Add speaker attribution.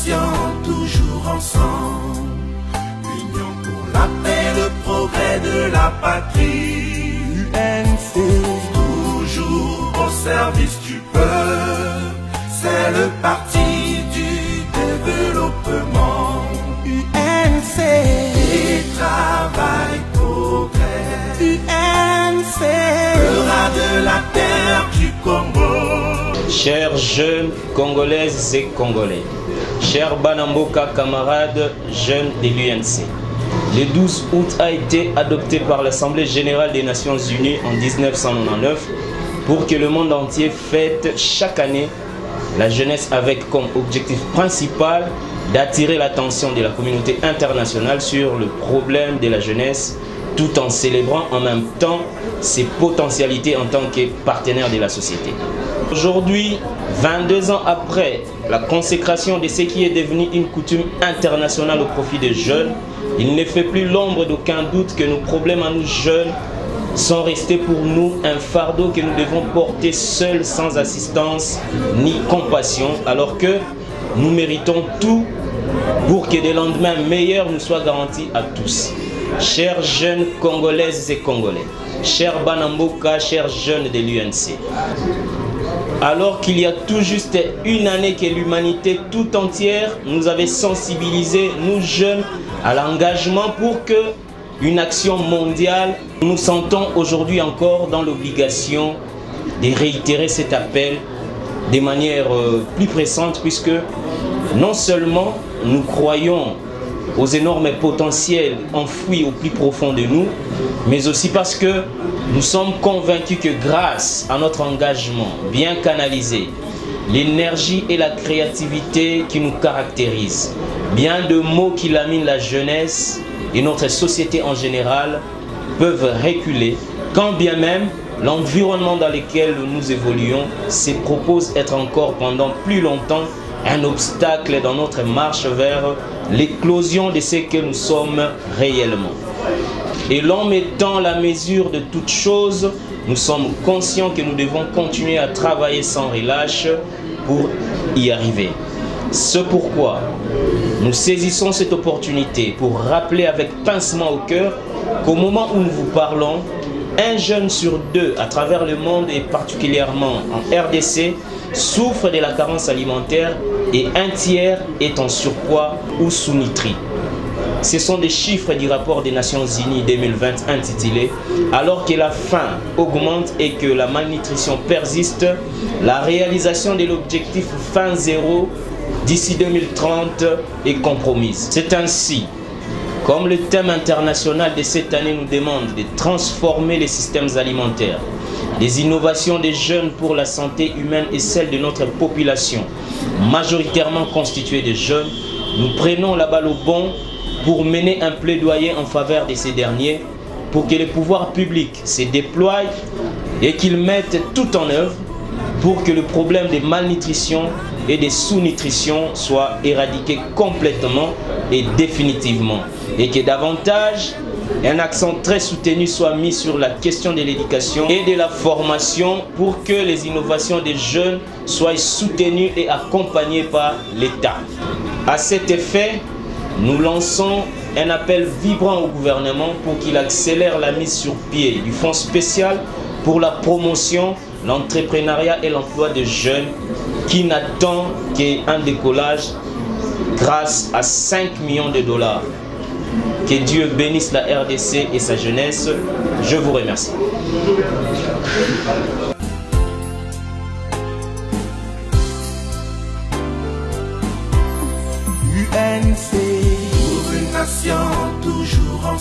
Speaker 1: nation toujours ensemble, union pour la paix, le progrès de la patrie.
Speaker 2: UNC,
Speaker 1: toujours au service du peuple, c'est le parti du développement.
Speaker 2: UNC,
Speaker 1: Et travail, progrès,
Speaker 2: UNC,
Speaker 1: fera de la terre du Congo.
Speaker 3: Chers jeunes Congolaises et Congolais, chers Banamboka camarades jeunes de l'UNC, le 12 août a été adopté par l'Assemblée générale des Nations Unies en 1999 pour que le monde entier fête chaque année la jeunesse avec comme objectif principal d'attirer l'attention de la communauté internationale sur le problème de la jeunesse tout en célébrant en même temps ses potentialités en tant que partenaire de la société. Aujourd'hui, 22 ans après la consécration de ce qui est devenu une coutume internationale au profit des jeunes, il ne fait plus l'ombre d'aucun doute que nos problèmes à nous jeunes sont restés pour nous un fardeau que nous devons porter seuls sans assistance ni compassion, alors que nous méritons tout pour que des lendemains meilleurs nous soient garantis à tous. Chers jeunes Congolaises et Congolais, chers Banamboka, chers jeunes de l'UNC, alors qu'il y a tout juste une année que l'humanité tout entière nous avait sensibilisés, nous jeunes, à l'engagement pour que une action mondiale, nous sentons aujourd'hui encore dans l'obligation de réitérer cet appel de manière plus pressante, puisque non seulement nous croyons aux énormes potentiels enfouis au plus profond de nous, mais aussi parce que nous sommes convaincus que grâce à notre engagement bien canalisé, l'énergie et la créativité qui nous caractérisent, bien de mots qui laminent la jeunesse et notre société en général peuvent reculer, quand bien même l'environnement dans lequel nous évoluons se propose être encore pendant plus longtemps un obstacle dans notre marche vers l'éclosion de ce que nous sommes réellement. Et l'en mettant la mesure de toutes choses, nous sommes conscients que nous devons continuer à travailler sans relâche pour y arriver. C'est pourquoi nous saisissons cette opportunité pour rappeler avec pincement au cœur qu'au moment où nous vous parlons, un jeune sur deux à travers le monde et particulièrement en RDC souffre de la carence alimentaire et un tiers est en surpoids ou sous-nutri. Ce sont des chiffres du rapport des Nations Unies 2020 intitulé « Alors que la faim augmente et que la malnutrition persiste, la réalisation de l'objectif faim zéro d'ici 2030 est compromise ». C'est ainsi, comme le thème international de cette année nous demande de transformer les systèmes alimentaires, des innovations des jeunes pour la santé humaine et celle de notre population, majoritairement constituée de jeunes, nous prenons la balle au bond pour mener un plaidoyer en faveur de ces derniers, pour que les pouvoirs publics se déploient et qu'ils mettent tout en œuvre pour que le problème de malnutrition et de sous-nutrition soit éradiqué complètement et définitivement, et que davantage un accent très soutenu soit mis sur la question de l'éducation et de la formation pour que les innovations des jeunes soient soutenues et accompagnées par l'État. À cet effet, nous lançons un appel vibrant au gouvernement pour qu'il accélère la mise sur pied du fonds spécial pour la promotion, l'entrepreneuriat et l'emploi de jeunes qui n'attend qu'un décollage grâce à 5 millions de dollars. Que Dieu bénisse la RDC et sa jeunesse. Je vous remercie.
Speaker 2: UNC,
Speaker 1: Pour une nation toujours ensemble.